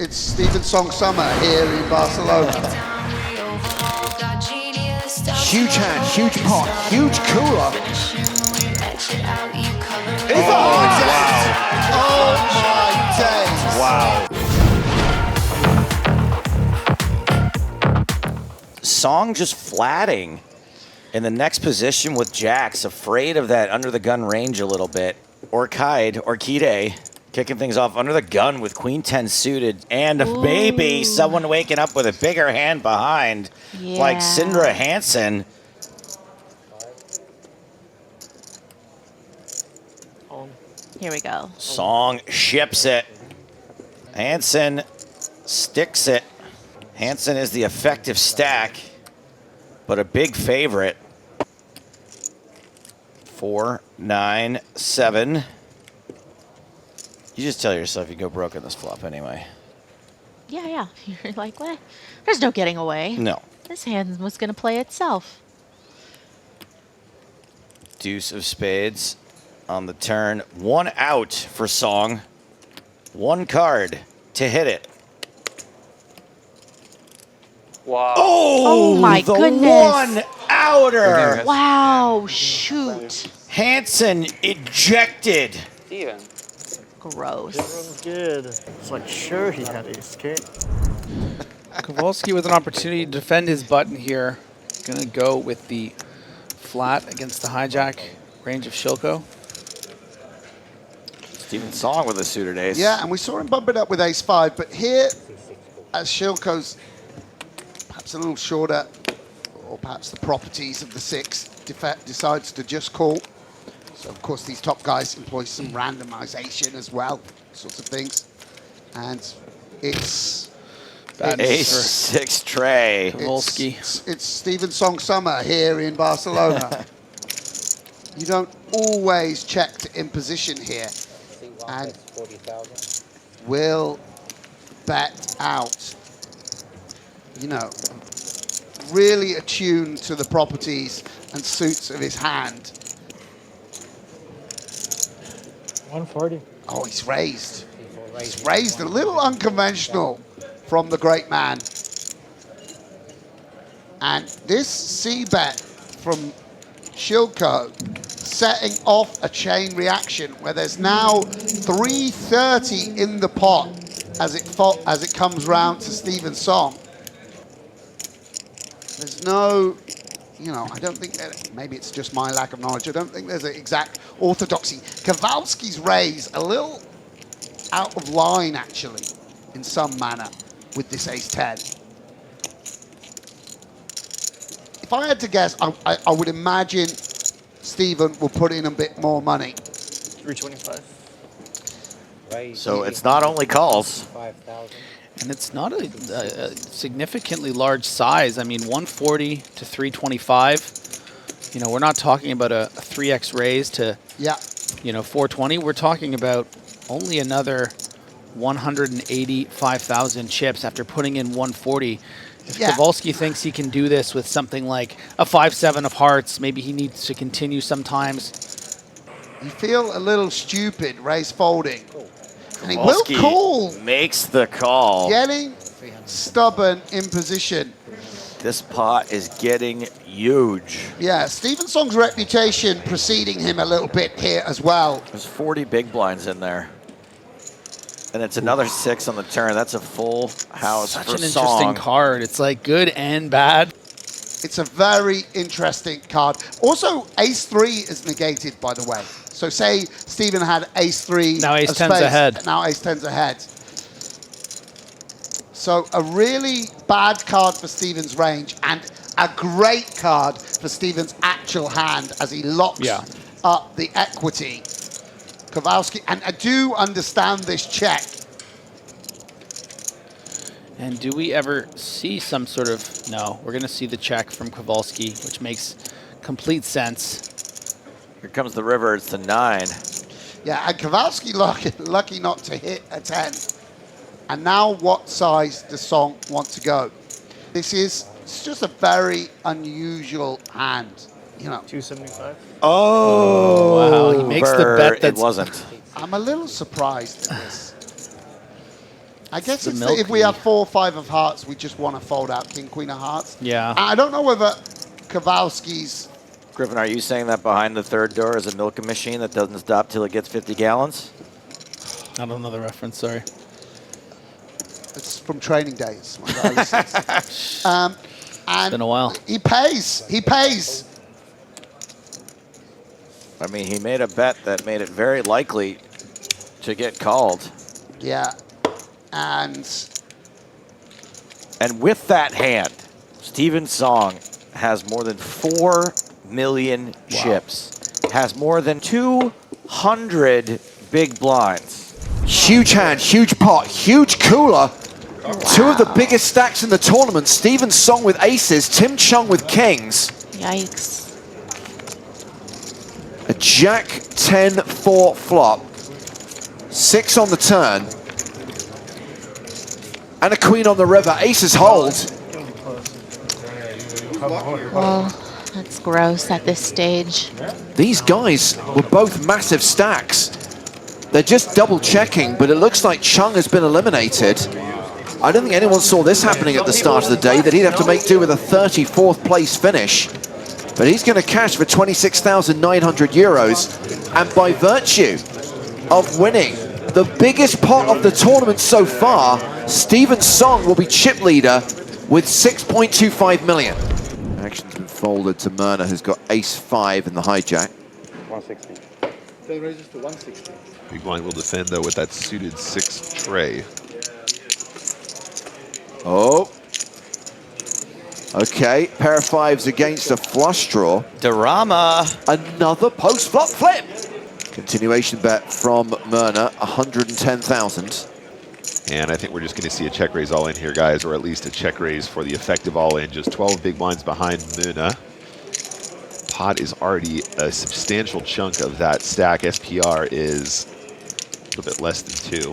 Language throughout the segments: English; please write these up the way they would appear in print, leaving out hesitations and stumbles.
It's Stephen Song Summer here in Barcelona. Huge hand, huge pot, huge cooler. Oh my days! Wow. Song just flatting in the next position with jacks, afraid of that under the gun range a little bit. Orchide, kicking things off under the gun with Queen 10 suited, and maybe someone waking up with a bigger hand behind, like Sindra Hansen. Here we go. Song ships it. Hansen sticks it. Hansen is the effective stack, but a big favorite. 4, 9, 7. You just tell yourself you go broke on this flop anyway. Yeah. You're like, what? There's no getting away. No. This hand was going to play itself. Deuce of spades on the turn. 1 out for Song. 1 card to hit it. Wow. Oh my goodness. 1 outer. Wow, shoot. Hansen ejected. Steven. Gross. was good. It's like, sure, he had ace king. Kowalski with an opportunity to defend his button here. Gonna go with the flat against the hijack range of Shilko. Steven Song with a suited ace. Yeah, and we saw him bump it up with ace-5, but here, as Shilko's perhaps a little shorter, or perhaps the properties of the 6 decides to just call. So, of course, these top guys employ some randomization as well, sorts of things. And it's ace 6 tray. Kowalski. It's Stephen Song Summer here in Barcelona. You don't always check to imposition here. And will bet out, you know, really attuned to the properties and suits of his hand. 140. Oh, he's raised. He's raised, a little unconventional from the great man. And this C-bet from Shilko setting off a chain reaction where there's now 330 in the pot as it comes round to Stephen Song. There's no, you know, I don't think that, maybe it's just my lack of knowledge, I don't think there's an exact orthodoxy. Kowalski's raise a little out of line, actually, in some manner, with this ace-10. If I had to guess, I would imagine Stephen will put in a bit more money. 325. So it's not only calls. And it's not a significantly large size. I mean, 140 to 325. You know, we're not talking about a 3x raise to, you know, 420. We're talking about only another 185,000 chips after putting in 140. If Kowalski thinks he can do this with something like a 5-7 of hearts, maybe he needs to continue sometimes. You feel a little stupid raise folding. And he Kowalski will call. Makes the call. Getting stubborn in position. This pot is getting huge. Yeah, Stephen Song's reputation preceding him a little bit here as well. There's 40 big blinds in there. And it's another 6 on the turn. That's a full house Such for an Song. interesting card. It's like good and bad. It's a very interesting card. Also, ace-3 is negated, by the way. So say Stephen had ace-3. Now ace-10's ahead. Now ace-10's ahead. So a really bad card for Stephen's range and a great card for Stephen's actual hand as he locks up the equity. Kowalski, and I do understand this check. And do we ever see some sort of... No, we're going to see the check from Kowalski, which makes complete sense. Here comes the river. It's the 9. Yeah, and Kowalski lucky not to hit a 10. And now what size does Song want to go? It's just a very unusual hand, you know. 275. Oh, wow. He makes the bet that it wasn't. I'm a little surprised at this. I guess the it's that if we milky. have 4 or 5 of hearts, we just want to fold out king, queen of hearts. Yeah. I don't know whether Kowalski's... Griffin, are you saying that behind the third door is a milking machine that doesn't stop till it gets 50 gallons? I don't know the reference, sorry. It's from training days. My guy listens. And It's been a while. he pays. He pays. I mean, he made a bet that made it very likely to get called. Yeah. And with that hand, Steven Song has more than 4 million chips, has more than 200 big blinds. Huge hand, huge pot, huge cooler. Two of the biggest stacks in the tournament. Steven Song with aces, Tim Chung with kings. Yikes. A Jack 10-4 flop. 6 on the turn. And a queen on the river. Aces hold. Well, that's gross at this stage. These guys were both massive stacks. They're just double checking, but it looks like Chung has been eliminated. I don't think anyone saw this happening at the start of the day, that he'd have to make do with a 34th place finish. But he's going to cash for 26,900 euros. And by virtue of winning the biggest pot of the tournament so far, Steven Song will be chip leader with 6.25 million. Action's been folded to Myrna, who's got ace-5 in the hijack. 160. Then raises to 160. Big blind will defend, though, with that suited 6 tray. Oh. Okay, pair of 5s against a flush draw. Drama. Another post-flop flip. Continuation bet from Myrna, 110,000. And I think we're just going to see a check raise all in here, guys, or at least a check raise for the effective all in. Just 12 big blinds behind Myrna. Pot is already a substantial chunk of that stack. SPR is a little bit less than 2.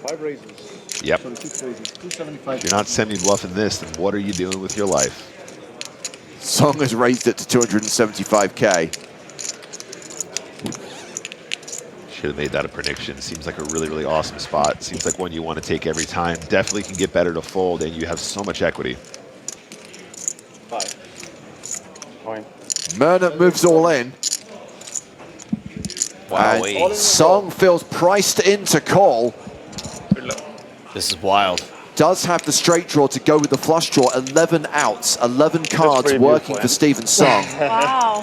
5 raises. Yep. 26 raises. 275. If you're not semi-bluffing this, then what are you doing with your life? Song has raised it to 275k. Should have made that a prediction. Seems like a really, really awesome spot. Seems like one you want to take every time. Definitely can get better to fold, and you have so much equity. 5. Point. Myrna moves all in. Wow. And Song feels priced in to call. This is wild. Does have the straight draw to go with the flush draw. 11 outs, 11 cards pretty working beautiful, for Steven Song. Wow.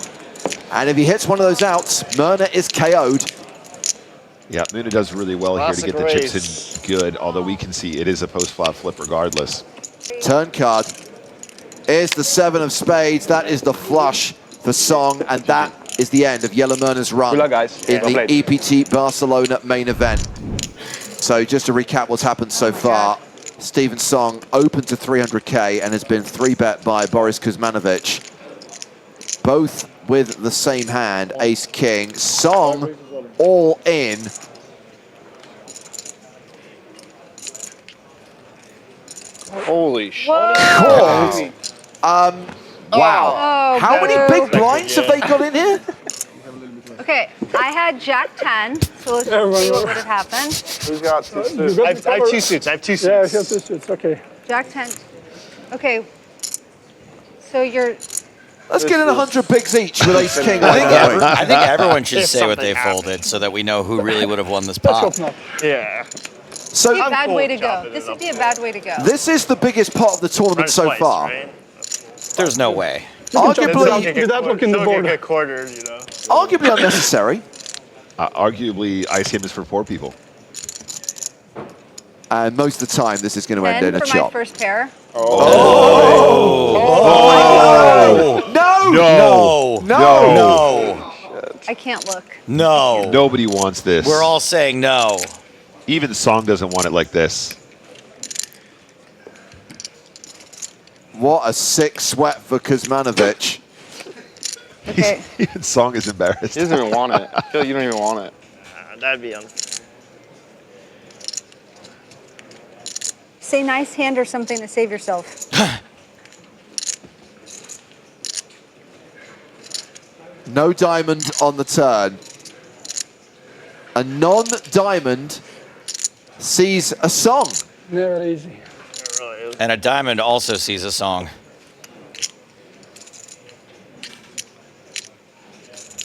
And if he hits one of those outs, Myrna is KO'd. Yeah, Muna does really well here to Classic get the raise. chips in good, although we can see it is a post-flop flip regardless. Turn card is the 7 of spades. That is the flush for Song, and that is the end of Yellow Myrna's run Good luck, guys. in Well the played. EPT Barcelona main event. So just to recap what's happened so far, Steven Song opened to 300k and has been 3-bet by Boris Kuzmanovic. Both with the same hand, ace-king. Song all in. Holy shit. Called. Wow. Oh, How many boo. big blinds have they got in here? Okay, I had Jack 10, so let's see what would have happened. Who's got 2 suits? got I the have cover. 2 suits. I have 2 suits. Yeah, he has this. It's okay. Jack 10. Okay, so you're, Let's get in 100 bigs each with ace-king. I think everyone should If say what they something folded so that we know who really would have won this Let's pot. hope not. Yeah. So be a bad cool way to with go. chopping This it would up. be a bad way to go. this is the biggest pot of the tournament so Twice, far. right? There's no way. Arguably, Without looking the Don't board. get quartered, you know. arguably unnecessary. Arguably, ICM is for poor people. And most of the time, this is going to end 10 in a for my chop. first pair. No! No. No! No. I can't look. No. Nobody wants this. We're all saying no. Even Song doesn't want it like this. What a sick sweat for Kuzmanovic. Okay. Even Song is embarrassed. He doesn't even want it. I feel like you don't even want it. That'd be unfair. Say nice hand or something to save yourself. No diamond on the turn. A non-diamond sees a song. Never easy. And a diamond also sees a song.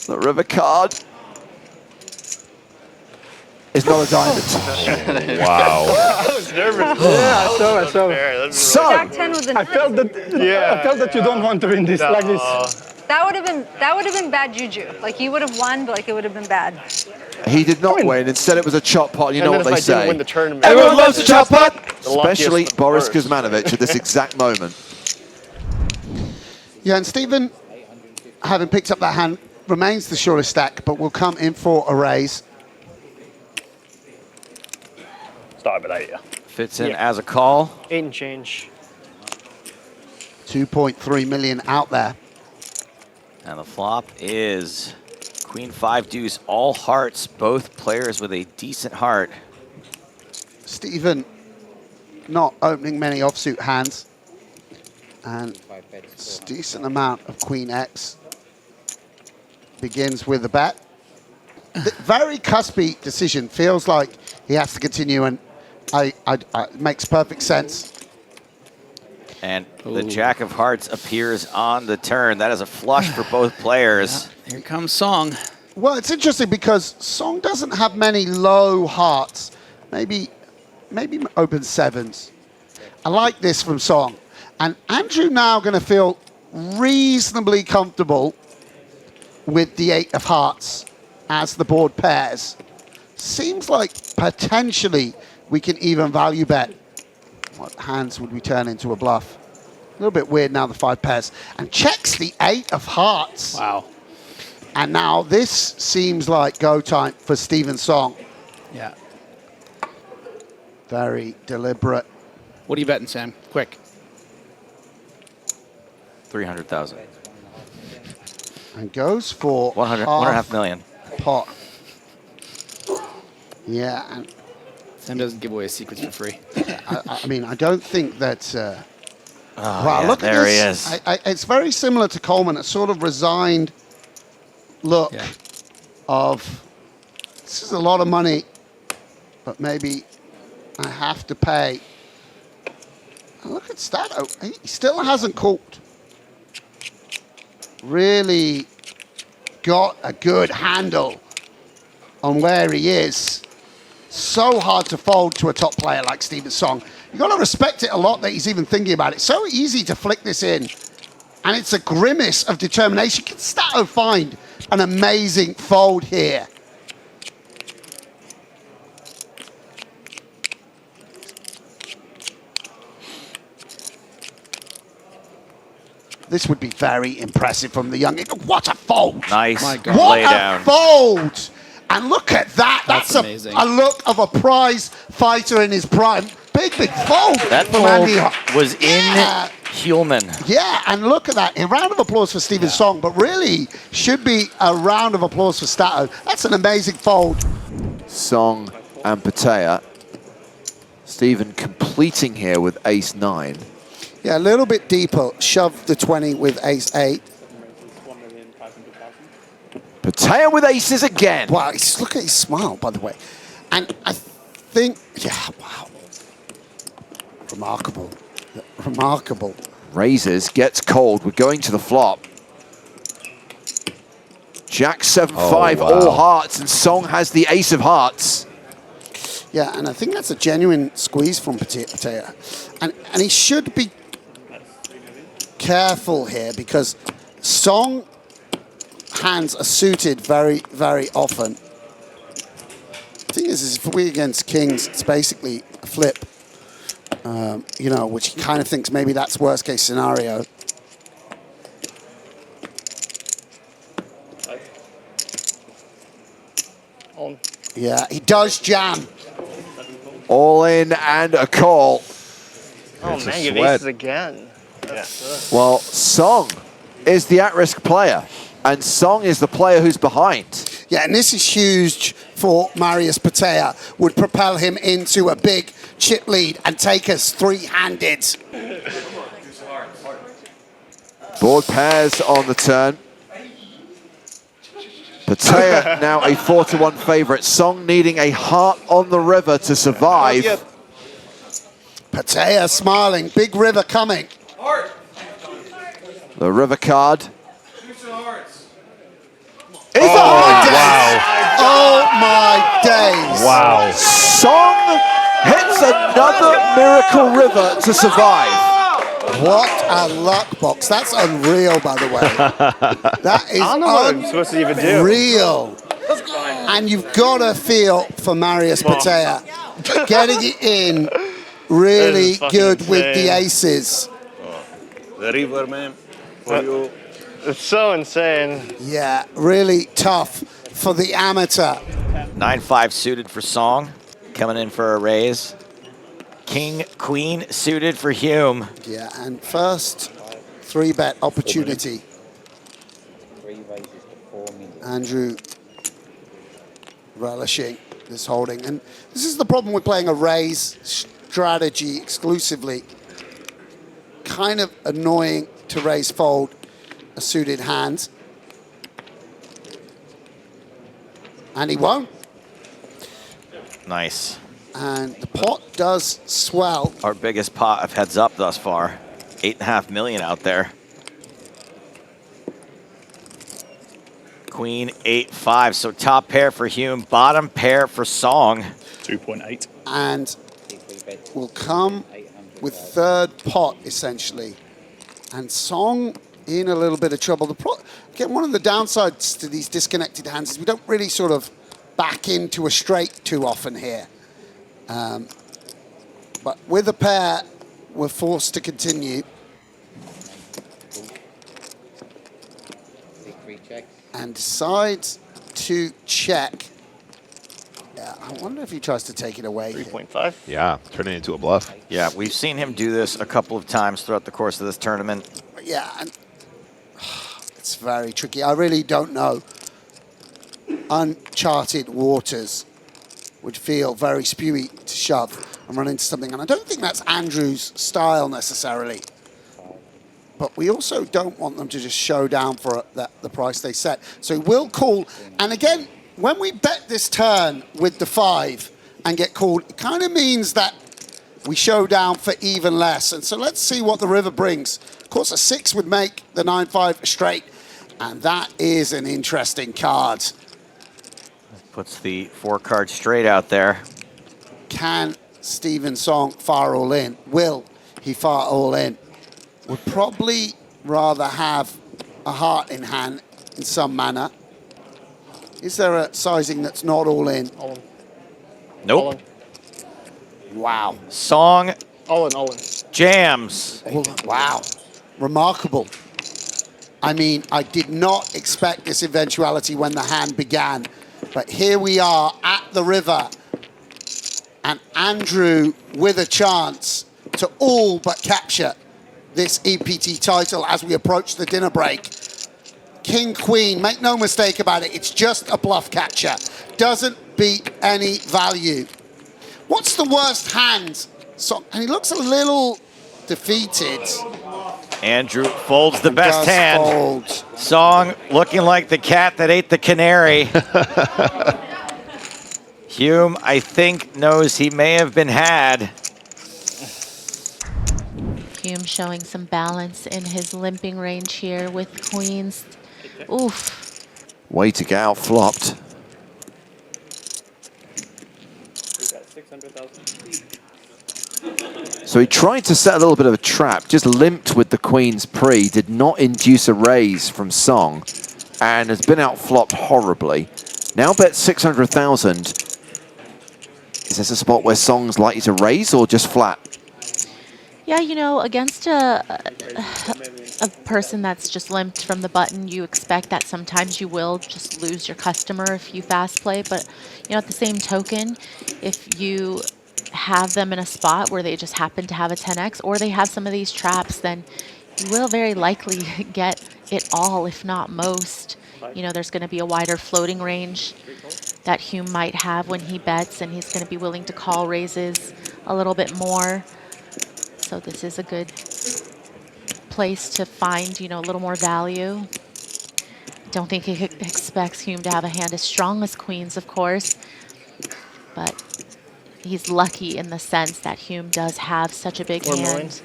The river card is not a diamond. Wow. I was nervous. Yeah, I saw. So, Jack 10 was an. I felt that you don't want to win this like this. That would have been bad juju. Like you would have won, but like it would have been bad. he did not win. Instead, it was a chop pot. You know what they I say. didn't win the tournament. Everyone loves a chop pot, The luckiest especially but Boris first. Kuzmanovic at this exact moment. Yeah, and Stephen, having picked up that hand, remains the shortest stack, but will come in for a raise. Stop it, yeah. Fits in as a call. 8 and change. 2.3 million out there. And the flop is Queen 5 deuce, all hearts, both players with a decent heart. Stephen not opening many offsuit hands. And it's a decent amount of Queen X. Begins with a bet. The very cuspy decision. Feels like he has to continue, and it makes perfect sense. And the Jack of Hearts appears on the turn. That is a flush for both players. Yeah, here comes Song. Well, it's interesting because Song doesn't have many low hearts. Maybe open sevens. I like this from Song. And Andrew now going to feel reasonably comfortable with the 8 of hearts as the board pairs. Seems like potentially we can even value bet. What hands would we turn into a bluff? A little bit weird now, the 5 pairs. And checks the 8 of hearts. Wow. And now this seems like go time for Stephen Song. Yeah. Very deliberate. What are you betting, Sam? Quick. 300,000. And goes for 1.5 million. pot. Yeah, and Sam doesn't give away his secrets for free. I mean, I don't think that... Oh, wow, yeah, look at there this. he is. It's very similar to Coleman, a sort of resigned look of, this is a lot of money, but maybe I have to pay. And look at Stato. He still hasn't called. Really got a good handle on where he is. So hard to fold to a top player like Stephen Song. You've got to respect it a lot that he's even thinking about it. So easy to flick this in. And it's a grimace of determination. Can Stato find an amazing fold here? This would be very impressive from the young. What a fold! Nice What lay down. a fold! And look at that. That's amazing. a look of a prize fighter in his prime. Big fold. That from Andy fold was in Hulman. Yeah, and look at that. A round of applause for Stephen Song, but really should be a round of applause for Stato. That's an amazing fold. Song and Patea. Stephen completing here with ace-9. Yeah, a little bit deeper. Shove the 20 with ace-8. Patea with aces again. Wow, look at his smile, by the way. And I think, yeah, wow. Remarkable. Remarkable. Raises, gets cold. We're going to the flop. Jack 7-5, all hearts, and Song has the ace of hearts. Yeah, and I think that's a genuine squeeze from Patea. And he should be careful here because Song hands are suited very, very often. The thing is if we're against kings, it's basically a flip. You know, which he kind of thinks maybe that's worst case scenario. Yeah, he does jam. All in and a call. Oh It's a man, you sweat. aces again. Well, Song is the at-risk player, and Song is the player who's behind. Yeah, and this is huge for Marius Patea. Would propel him into a big chip lead and take us three-handed. Board pairs on the turn. Patea now a 4-1 favorite. Song needing a heart on the river to survive. Patea smiling, big river coming. The river card. Oh my days. Wow. Song hits another miracle river to survive. What a luck box. That's unreal, by the way. That is I don't know what I'm supposed to even do. unreal. And you've got to feel for Marius Patea. Getting it in really good with the aces. The river, man, for you. It's so insane. Yeah, really tough for the amateur. 9-5 suited for Song, coming in for a raise. King, Queen suited for Hume. Yeah, and first 3-bet opportunity. Andrew relishing this holding. And this is the problem with playing a raise strategy exclusively. Kind of annoying to raise fold a suited hand. And he won't. Nice. And the pot does swell. Our biggest pot of heads up thus far. 8.5 million out there. Queen 8-5, so top pair for Hume, bottom pair for Song. 2.8. And will come with third pot, essentially. And Song in a little bit of trouble. Again, one of the downsides to these disconnected hands is we don't really sort of back into a straight too often here. But with a pair, we're forced to continue. And decides to check. Yeah, I wonder if he tries to take it away. 3.5. Yeah, turning it into a bluff. Yeah, we've seen him do this a couple of times throughout the course of this tournament. Yeah, and it's very tricky. I really don't know. Uncharted waters would feel very spewy to shove and run into something. And I don't think that's Andrew's style necessarily. But we also don't want them to just show down for the price they set. So we'll call. And again, when we bet this turn with the 5 and get called, it kind of means that we show down for even less. And so let's see what the river brings. Of course, a 6 would make the 9-5 straight. And that is an interesting card. Puts the 4-card straight out there. Can Stephen Song fire all in? Will he fire all in? Would probably rather have a heart in hand in some manner. Is there a sizing that's not all in? All in. Nope. All in. Wow. Song All in. All in. jams. Wow. Remarkable. I mean, I did not expect this eventuality when the hand began. But here we are at the river. And Andrew with a chance to all but capture this EPT title as we approach the dinner break. King, Queen, make no mistake about it, it's just a bluff catcher. Doesn't beat any value. What's the worst hand? So, and he looks a little defeated. Andrew folds the best Does hand. fold. Song looking like the cat that ate the canary. Hume, I think, knows he may have been had. Hume showing some balance in his limping range here with queens. Oof. Way to get out flopped. So he tried to set a little bit of a trap, just limped with the queen's pre, did not induce a raise from Song, and has been out flopped horribly. Now bet 600,000. Is this a spot where Song's likely to raise or just flat? Yeah, you know, against a person that's just limped from the button, you expect that sometimes you will just lose your customer if you fast play. But, you know, at the same token, if you have them in a spot where they just happen to have a 10x or they have some of these traps, then you will very likely get it all, if not most. You know, there's going to be a wider floating range that Hume might have when he bets, and he's going to be willing to call raises a little bit more. So this is a good place to find, you know, a little more value. don't think he expects Hume to have a hand as strong as Queens, of course. But he's lucky in the sense that Hume does have such a big hand.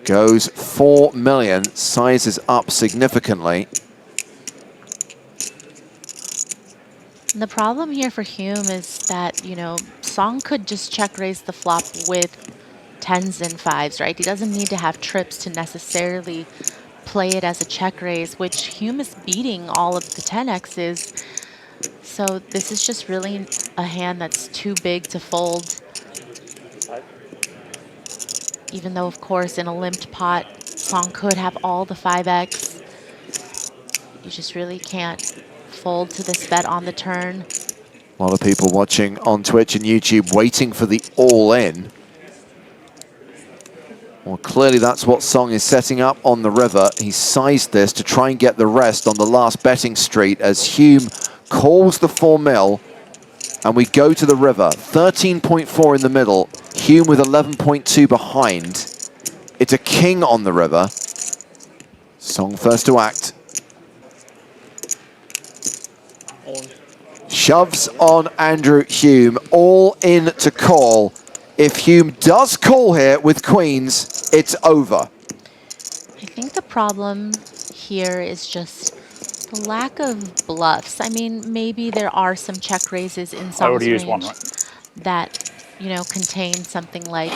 Goes 4 million, sizes up significantly. And the problem here for Hume is that, you know, Song could just check raise the flop with 10s and 5s, right? He doesn't need to have trips to necessarily play it as a check raise, which Hume is beating all of the 10x's. So this is just really a hand that's too big to fold. Even though, of course, in a limped pot, Song could have all the 5x. You just really can't fold to this bet on the turn. A lot of people watching on Twitch and YouTube waiting for the all-in. Well, clearly that's what Song is setting up on the river. He sized this to try and get the rest on the last betting street as Hume calls the 4 mil, and we go to the river. 13.4 in the middle, Hume with 11.2 behind. It's a king on the river. Song first to act. Shoves on Andrew Hume, all in to call. If Hume does call here with Queens, it's over. I think the problem here is just the lack of bluffs. I mean, maybe there are some check raises in Song's range that, you know, contain something like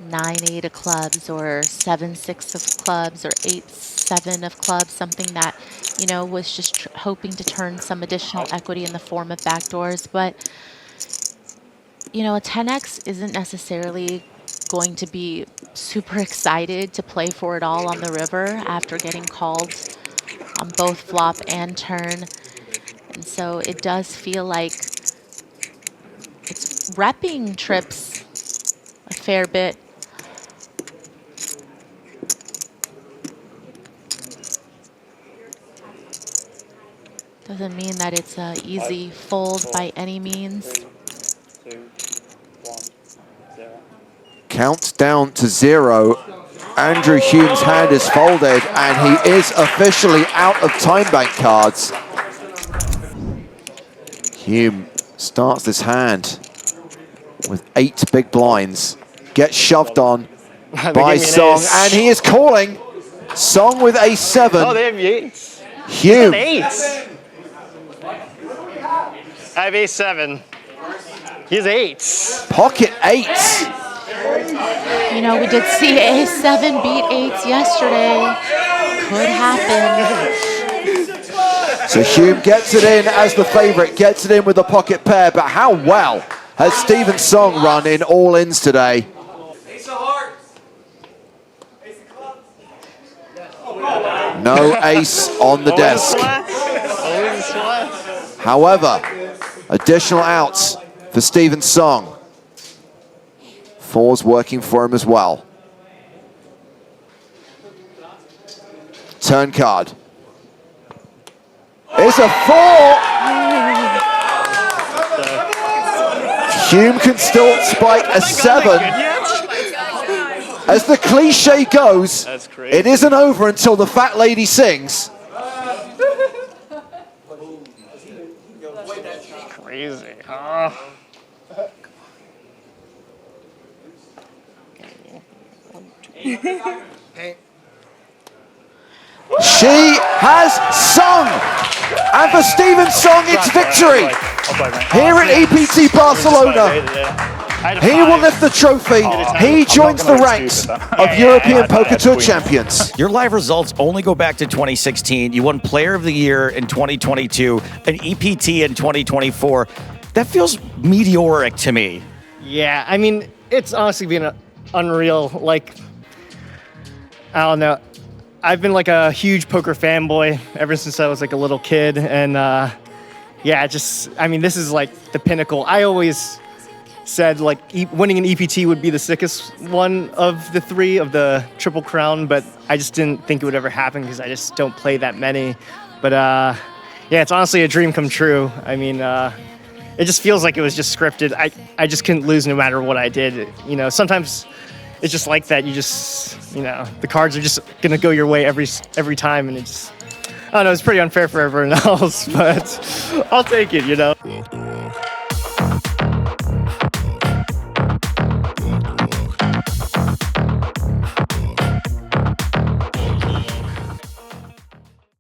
9-8 of clubs or 7-6 of clubs or 8-7 of clubs, something that, you know, was just hoping to turn some additional equity in the form of backdoors. But, you know, a 10x isn't necessarily going to be super excited to play for it all on the river after getting called on both flop and turn. And so it does feel like it's repping trips a fair bit. Doesn't mean that it's an easy fold by any means. Count down to 0. Andrew Hume's hand is folded, and he is officially out of time bank cards. Hume starts this hand with 8 big blinds. Gets shoved on by Song, and he is calling. Song with a 7. Oh, they have 8s. Hume. 8s. I have a7. He has 8s. Pocket 8s. You know, we did see a7 beat 8s yesterday. Could happen. So Hume gets it in as the favorite, gets it in with a pocket pair, but how well has Stephen Song run in all-ins today? No ace on the desk. However, additional outs for Stephen Song. 4's working for him as well. Turn card. It's a 4! Hume can still spike a 7. As the cliche goes, it isn't over until the fat lady sings. Crazy. She has sung! And for Stephen Song, it's victory! Here at EPT Barcelona, he will lift the trophy. He joins the ranks of European Poker Tour champions. Your live results only go back to 2016. You won Player of the Year in 2022, an EPT in 2024. That feels meteoric to me. Yeah, I mean, it's honestly been unreal. Like, I don't know. I've been like a huge poker fanboy ever since I was like a little kid. And yeah, I mean, this is like the pinnacle. I always said like winning an EPT would be the sickest one of the 3 of the Triple Crown, but I just didn't think it would ever happen because I just don't play that many. But yeah, it's honestly a dream come true. I mean, it just feels like it was just scripted. I just couldn't lose no matter what I did. You know, sometimes it's just like that. You just, you know, the cards are just gonna go your way every time, and it's I don't know, it's pretty unfair for everyone else, but I'll take it, you know.